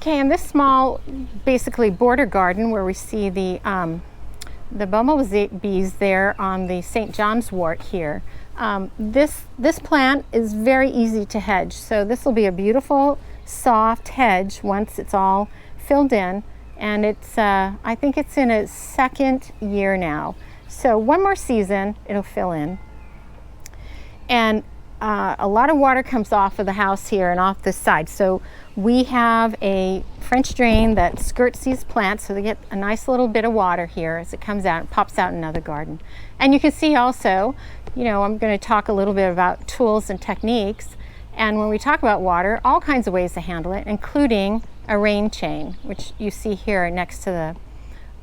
Okay, in this small, basically border garden where we see the bumblebees there on the St. John's wort here, this plant is very easy to hedge. So this will be a beautiful, soft hedge once it's all filled in, and it's I think it's in its second year now. So one more season, it'll fill in. And a lot of water comes off of the house here and off this side. So we have a French drain that skirts these plants, so they get a nice little bit of water here as it comes out and pops out in another garden. And you can see also, you know, I'm going to talk a little bit about tools and techniques. And when we talk about water, all kinds of ways to handle it, including a rain chain, which you see here next to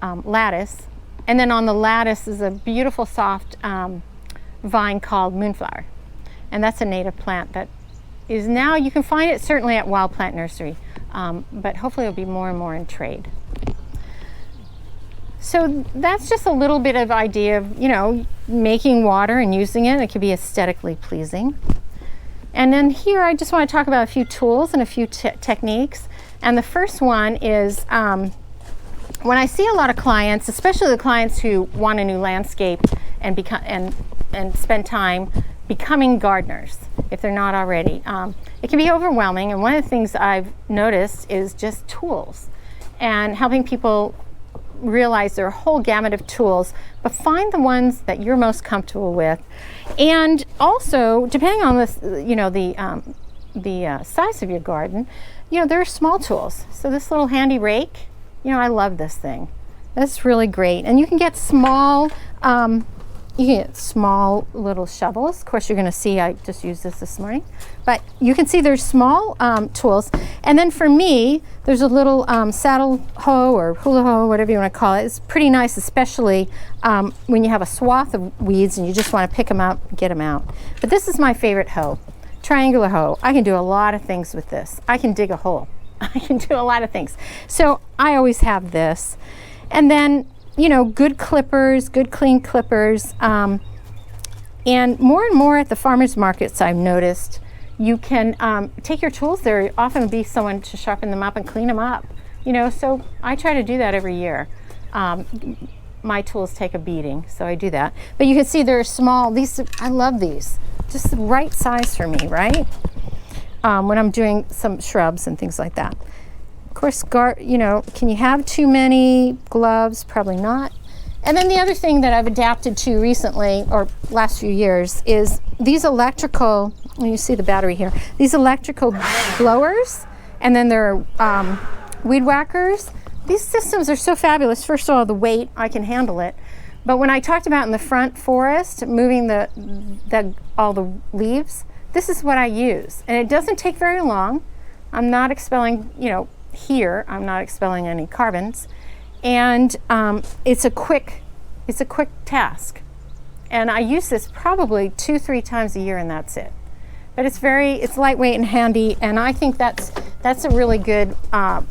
the lattice. And then on the lattice is a beautiful soft vine called moonflower. And that's a native plant that is now, you can find it certainly at Wild Plant Nursery, but hopefully it'll be more and more in trade. So that's just a little bit of idea of, you know, making water and using it. It can be aesthetically pleasing. And then here I just want to talk about a few tools and a few techniques. And the first one is when I see a lot of clients, especially the clients who want a new landscape and become and spend time becoming gardeners, if they're not already. It can be overwhelming, and one of the things I've noticed is just tools and helping people realize there are a whole gamut of tools, but find the ones that you're most comfortable with. And also, depending on this, you know, the size of your garden, you know, there are small tools. So this little handy rake, you know, I love this thing. That's really great. And you can get small little shovels. Of course, you're going to see I just used this morning. But you can see there's small tools. And then for me, there's a little saddle hoe or hula hoe, whatever you want to call it. It's pretty nice, especially when you have a swath of weeds and you just want to pick them out and get them out. But this is my favorite hoe, triangular hoe. I can do a lot of things with this. I can dig a hole. I can do a lot of things. So I always have this. And then, you know, good clippers, good clean clippers. And more at the farmers markets, I've noticed, you can take your tools there. Often be someone to sharpen them up and clean them up. You know, so I try to do that every year. My tools take a beating, so I do that. But you can see they're small. These, I love these. Just the right size for me, right? When I'm doing some shrubs and things like that. Of course, you know, can you have too many gloves? Probably not. And then the other thing that I've adapted to recently, or last few years, is these electrical, when you see the battery here, these electrical blowers, and then there are weed whackers. These systems are so fabulous. First of all, the weight, I can handle it. But when I talked about in the front forest, moving all the leaves, this is what I use. And it doesn't take very long. I'm not expelling, you know, here, I'm not expelling any carbons. And it's a quick task. And I use this probably 2-3 times a year, and that's it. But it's lightweight and handy, and I think that's a really good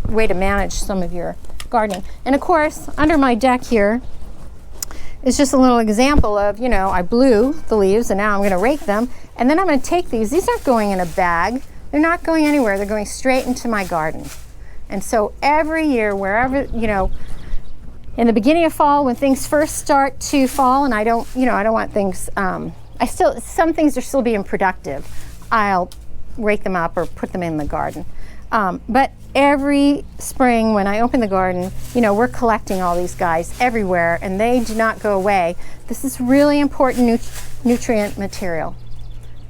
way to manage some of your gardening. And of course, under my deck here is just a little example of, you know, I blew the leaves, and now I'm going to rake them, and then I'm going to take these. These aren't going in a bag. They're not going anywhere. They're going straight into my garden. And so every year, wherever, you know, in the beginning of fall, when things first start to fall, and I don't want things, some things are still being productive, I'll rake them up or put them in the garden. But every spring when I open the garden, you know, we're collecting all these guys everywhere, and they do not go away. This is really important nutrient material,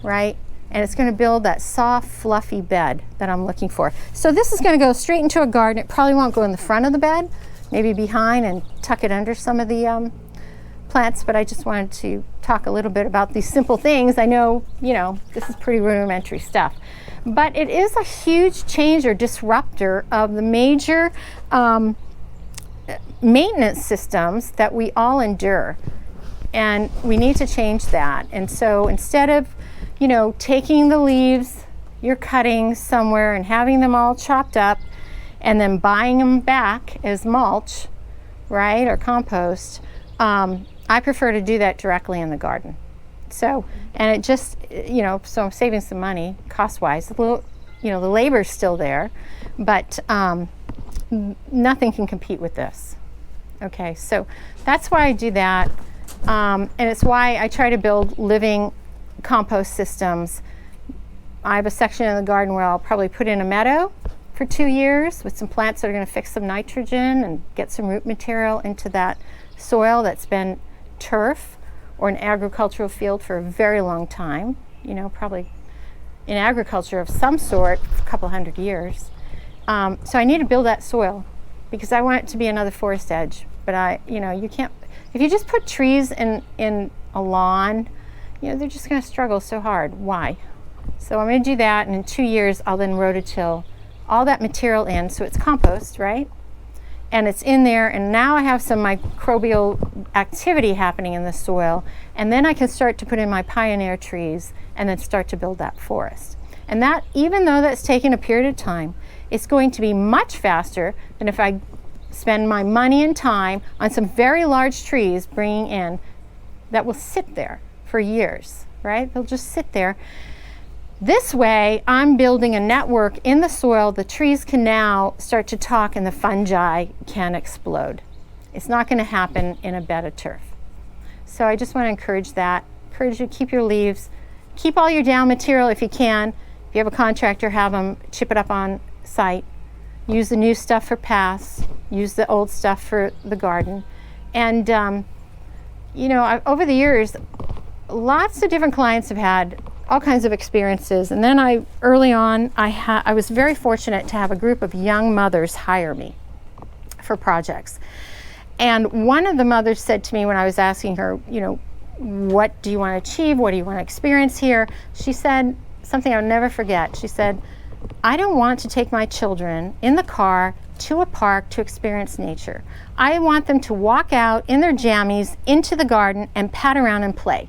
right? And it's going to build that soft, fluffy bed that I'm looking for. So this is going to go straight into a garden. It probably won't go in the front of the bed, maybe behind and tuck it under some of the plants, but I just wanted to talk a little bit about these simple things. I know, you know, this is pretty rudimentary stuff, but it is a huge change or disruptor of the major maintenance systems that we all endure, and we need to change that. And so instead of, you know, taking the leaves you're cutting somewhere and having them all chopped up and then buying them back as mulch, right, or compost, I prefer to do that directly in the garden. So, and it just, you know, so I'm saving some money cost-wise. you know, the labor's still there, but nothing can compete with this. Okay, so that's why I do that, and it's why I try to build living compost systems. I have a section in the garden where I'll probably put in a meadow for 2 years with some plants that are going to fix some nitrogen and get some root material into that soil that's been turf or an agricultural field for a very long time, you know, probably in agriculture of some sort, a couple hundred years. So I need to build that soil because I want it to be another forest edge. But you know, you can't, if you just put trees in a lawn, you know, they're just going to struggle so hard. Why? So I'm going to do that, and in 2 years I'll then rototill all that material in, so it's compost, right? And it's in there, and now I have some microbial activity happening in the soil, and then I can start to put in my pioneer trees and then start to build that forest. And that, even though that's taken a period of time, it's going to be much faster than if I spend my money and time on some very large trees bringing in that will sit there for years, right? They'll just sit there. This way, I'm building a network in the soil. The trees can now start to talk and the fungi can explode. It's not going to happen in a bed of turf. So I just want to encourage that. Encourage you to keep your leaves. Keep all your down material if you can. If you have a contractor, have them chip it up on site. Use the new stuff for paths. Use the old stuff for the garden. And, you know, over the years, lots of different clients have had all kinds of experiences, and then early on I was very fortunate to have a group of young mothers hire me for projects. And one of the mothers said to me when I was asking her, you know, what do you want to achieve? What do you want to experience here? She said something I'll never forget. She said, I don't want to take my children in the car to a park to experience nature. I want them to walk out in their jammies into the garden and pat around and play.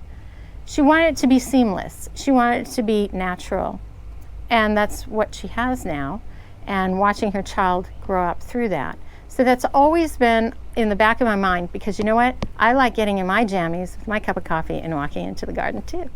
She wanted it to be seamless. She wanted it to be natural. And that's what she has now, and watching her child grow up through that. So that's always been in the back of my mind, because you know what? I like getting in my jammies with my cup of coffee and walking into the garden too.